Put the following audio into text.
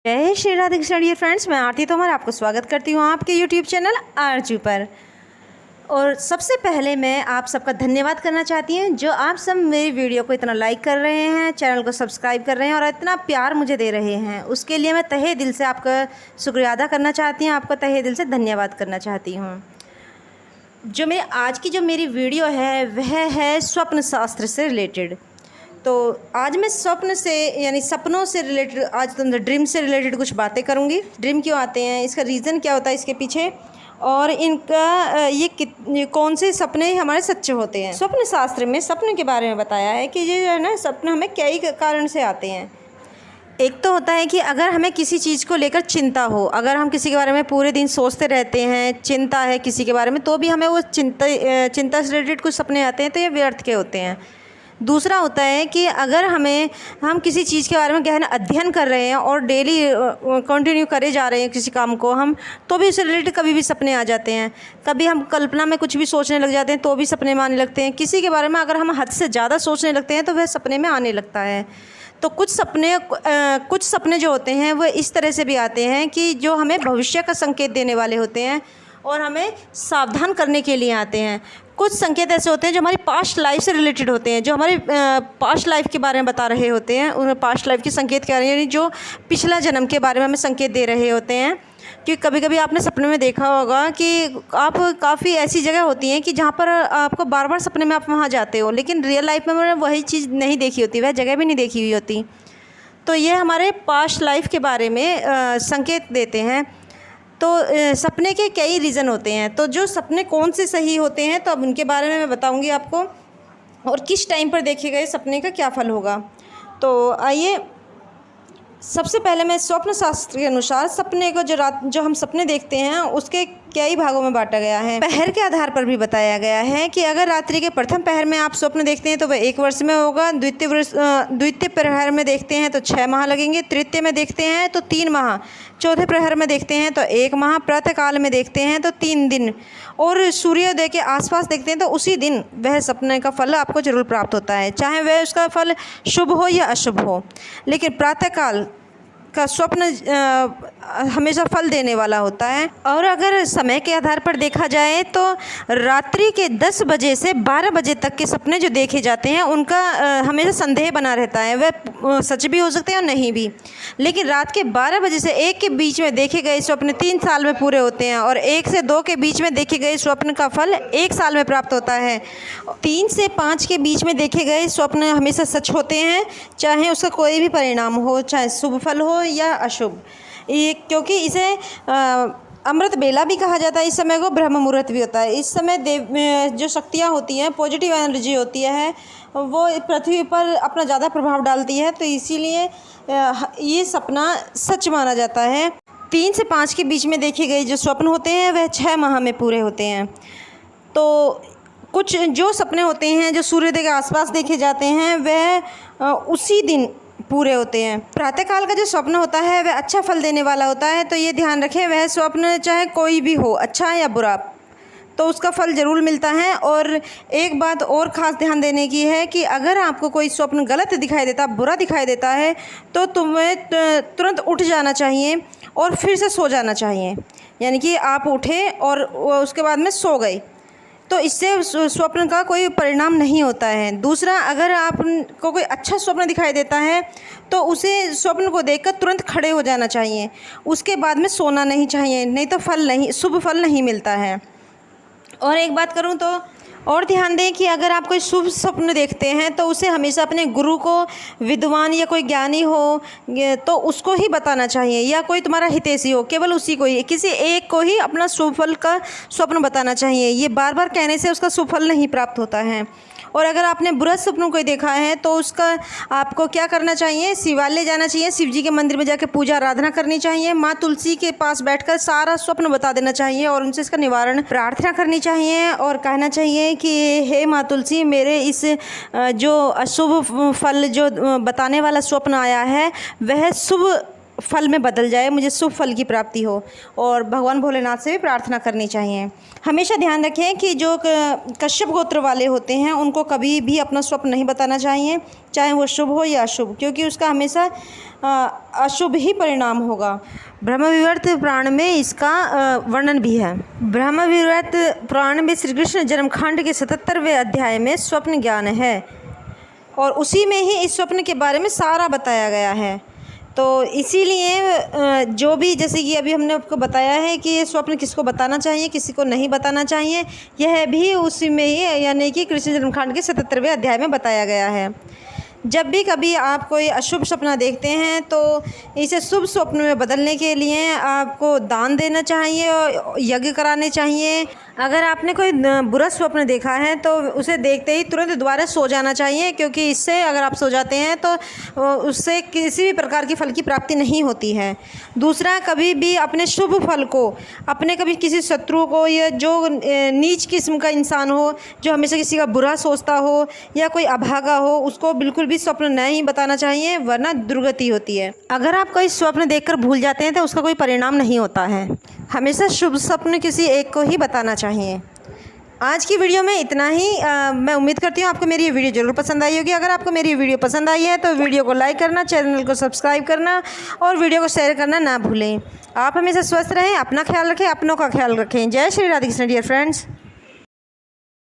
जय Shri Radhe Krishna dear friends, मैं आरती तोमर आपको स्वागत करती हूँ आपके यूट्यूब चैनल आरजू पर। और सबसे पहले मैं आप सबका धन्यवाद करना चाहती हूँ जो आप सब मेरी वीडियो को इतना लाइक कर रहे हैं, चैनल को सब्सक्राइब कर रहे हैं और इतना प्यार मुझे दे रहे हैं। उसके लिए मैं तहे दिल से आपका शुक्रिया अदा करना चाहती हूँ, आपका तहे दिल से धन्यवाद करना चाहती हूँ। जो मेरी आज की मेरी वीडियो है वह है स्वप्न शास्त्र से रिलेटेड। तो आज मैं स्वप्न से यानी सपनों से रिलेटेड, आज तो ड्रीम से रिलेटेड कुछ बातें करूंगी। ड्रीम क्यों आते हैं, इसका रीज़न क्या होता है इसके पीछे, और इनका ये कौन से सपने हमारे सच्चे होते हैं। स्वप्न शास्त्र में सपने के बारे में बताया है कि ये जो है ना, सपने हमें कई कारण से आते हैं। एक तो होता है कि अगर हमें किसी चीज़ को लेकर चिंता हो, अगर हम किसी के बारे में पूरे दिन सोचते रहते हैं, चिंता है किसी के बारे में, तो भी हमें वो चिंता से रिलेटेड कुछ सपने आते हैं, तो ये व्यर्थ के होते हैं। दूसरा होता है कि अगर हम किसी चीज़ के बारे में गहन अध्ययन कर रहे हैं और डेली कंटिन्यू करे जा रहे हैं किसी काम को हम, तो भी उससे रिलेटेड कभी भी सपने आ जाते हैं। कभी हम कल्पना में कुछ भी सोचने लग जाते हैं तो भी सपने में आने लगते हैं। किसी के बारे में अगर हम हद से ज़्यादा सोचने लगते हैं तो वह सपने में आने लगता है। तो कुछ सपने जो होते हैं वो इस तरह से भी आते हैं कि जो हमें भविष्य का संकेत देने वाले होते हैं और हमें सावधान करने के लिए आते हैं। कुछ संकेत ऐसे होते हैं जो हमारी पास्ट लाइफ से रिलेटेड होते हैं, जो हमारी पास्ट लाइफ के बारे में बता रहे होते हैं। उन्हें पास्ट लाइफ के संकेत क्या है, यानी जो पिछला जन्म के बारे में हमें संकेत दे रहे होते हैं। कि कभी कभी आपने सपने में देखा होगा कि आप काफ़ी ऐसी जगह होती हैं कि जहाँ पर आपको बार बार सपने में आप वहाँ जाते हो, लेकिन रियल लाइफ में मैंने वही चीज़ नहीं देखी होती, वह जगह भी नहीं देखी हुई होती। तो ये हमारे पास्ट लाइफ के बारे में संकेत देते हैं। तो सपने के कई रीज़न होते हैं। तो जो सपने कौन से सही होते हैं, तो अब उनके बारे में मैं बताऊंगी आपको, और किस टाइम पर देखे गए सपने का क्या फल होगा। तो आइए, सबसे पहले मैं स्वप्न शास्त्र के अनुसार सपने को जो हम सपने देखते हैं उसके कई भागों में बांटा गया है। पहर के आधार पर भी बताया गया है कि अगर रात्रि के प्रथम पहर में आप स्वप्न देखते हैं तो वह 1 वर्ष में होगा, द्वितीय प्रहर में देखते हैं तो 6 माह लगेंगे, तृतीय में देखते हैं तो 3 माह, चौथे प्रहर में देखते हैं तो 1 माह, प्रातःकाल में देखते हैं तो 3 दिन, और सूर्योदय के आसपास देखते हैं तो उसी दिन वह सपने का फल आपको जरूर प्राप्त होता है, चाहे वह उसका फल शुभ हो या अशुभ हो। लेकिन प्रातःकाल का स्वप्न हमेशा फल देने वाला होता है। और अगर समय के आधार पर देखा जाए तो रात्रि के 10 बजे से 12 बजे तक के सपने जो देखे जाते हैं उनका हमेशा संदेह बना रहता है, वह सच भी हो सकते हैं और नहीं भी। लेकिन रात के 12 बजे से 1 के बीच में देखे गए स्वप्न 3 साल में पूरे होते हैं, और 1 से 2 के बीच में देखे गए स्वप्न का फल 1 साल में प्राप्त होता है। 3 से 5 के बीच में देखे गए स्वप्न हमेशा सच होते हैं, चाहे उसका कोई भी परिणाम हो, चाहे शुभ फल हो या अशुभ। ये क्योंकि इसे अमृत बेला भी कहा जाता है। इस समय को ब्रह्म मुहूर्त भी होता है। इस समय जो शक्तियाँ होती हैं, पॉजिटिव एनर्जी होती है, वो पृथ्वी पर अपना ज़्यादा प्रभाव डालती है, तो इसीलिए ये सपना सच माना जाता है। 3 से 5 के बीच में देखे गए जो स्वप्न होते हैं वह 6 माह में पूरे होते हैं। तो कुछ जो सपने होते हैं जो सूर्योदय के आसपास देखे जाते हैं वह उसी दिन पूरे होते हैं। प्रातःकाल का जो स्वप्न होता है वह अच्छा फल देने वाला होता है, तो ये ध्यान रखें, वह स्वप्न चाहे कोई भी हो, अच्छा या बुरा, तो उसका फल ज़रूर मिलता है। और एक बात और ख़ास ध्यान देने की है कि अगर आपको कोई स्वप्न गलत दिखाई देता, बुरा दिखाई देता है, तो तुम्हें तुरंत उठ जाना चाहिए और फिर से सो जाना चाहिए। यानी कि आप उठे और उसके बाद में सो गए, तो इससे स्वप्न का कोई परिणाम नहीं होता है। दूसरा, अगर आपको कोई अच्छा स्वप्न दिखाई देता है तो उसे स्वप्न को देखकर तुरंत खड़े हो जाना चाहिए, उसके बाद में सोना नहीं चाहिए, नहीं तो शुभ फल नहीं मिलता है। और एक बात करूं तो और ध्यान दें कि अगर आप कोई शुभ स्वप्न देखते हैं तो उसे हमेशा अपने गुरु को, विद्वान या कोई ज्ञानी हो तो उसको ही बताना चाहिए, या कोई तुम्हारा हितैषी हो, केवल उसी को ही, किसी एक को ही अपना शुभ फल का स्वप्न बताना चाहिए। ये बार बार कहने से उसका शुभ फल नहीं प्राप्त होता है। और अगर आपने बुरा स्वप्न कोई देखा है तो उसका आपको क्या करना चाहिए, शिवालय जाना चाहिए, शिव जी के मंदिर में जाकर पूजा आराधना करनी चाहिए, माँ तुलसी के पास बैठकर सारा स्वप्न बता देना चाहिए और उनसे इसका निवारण प्रार्थना करनी चाहिए, और कहना चाहिए कि हे माँ तुलसी, मेरे इस जो अशुभ फल जो बताने वाला स्वप्न आया है वह शुभ फल में बदल जाए, मुझे शुभ फल की प्राप्ति हो। और भगवान भोलेनाथ से भी प्रार्थना करनी चाहिए। हमेशा ध्यान रखें कि जो कश्यप गोत्र वाले होते हैं उनको कभी भी अपना स्वप्न नहीं बताना चाहिए, चाहे वो शुभ हो या अशुभ, क्योंकि उसका हमेशा अशुभ ही परिणाम होगा। ब्रह्मविवर्त पुराण में इसका वर्णन भी है। ब्रह्मविवर्त पुराण में श्री कृष्ण जन्मकांड के 77वें अध्याय में स्वप्न ज्ञान है और उसी में ही इस स्वप्न के बारे में सारा बताया गया है। तो इसीलिए जो भी, जैसे कि अभी हमने आपको बताया है कि ये स्वप्न किसको बताना चाहिए, किसी को नहीं बताना चाहिए, यह भी उसी में ही, यानी कि कृष्ण जन्मकांड के 77वें अध्याय में बताया गया है। जब भी कभी आप कोई अशुभ सपना देखते हैं तो इसे शुभ स्वप्न में बदलने के लिए आपको दान देना चाहिए और यज्ञ कराने चाहिए। अगर आपने कोई बुरा स्वप्न देखा है तो उसे देखते ही तुरंत दोबारा सो जाना चाहिए, क्योंकि इससे अगर आप सो जाते हैं तो उससे किसी भी प्रकार की फल की प्राप्ति नहीं होती है। दूसरा, कभी भी अपने शुभ फल को अपने कभी किसी शत्रु को या जो नीच किस्म का इंसान हो, जो हमेशा किसी का बुरा सोचता हो या कोई अभागा हो, उसको बिल्कुल भी स्वप्न नहीं बताना चाहिए, वरना दुर्गति होती है। अगर आप कोई स्वप्न देखकर भूल जाते हैं तो उसका कोई परिणाम नहीं होता है। हमेशा शुभ स्वप्न किसी एक को ही बताना चाहिए। आज की वीडियो में इतना ही। मैं उम्मीद करती हूँ आपको मेरी ये वीडियो ज़रूर पसंद आई होगी। अगर आपको मेरी वीडियो पसंद आई है तो वीडियो को लाइक करना, चैनल को सब्सक्राइब करना और वीडियो को शेयर करना ना भूलें। आप हमेशा स्वस्थ रहें, अपना ख्याल रखें, अपनों का ख्याल रखें। जय श्री राधे कृष्ण डियर फ्रेंड्स।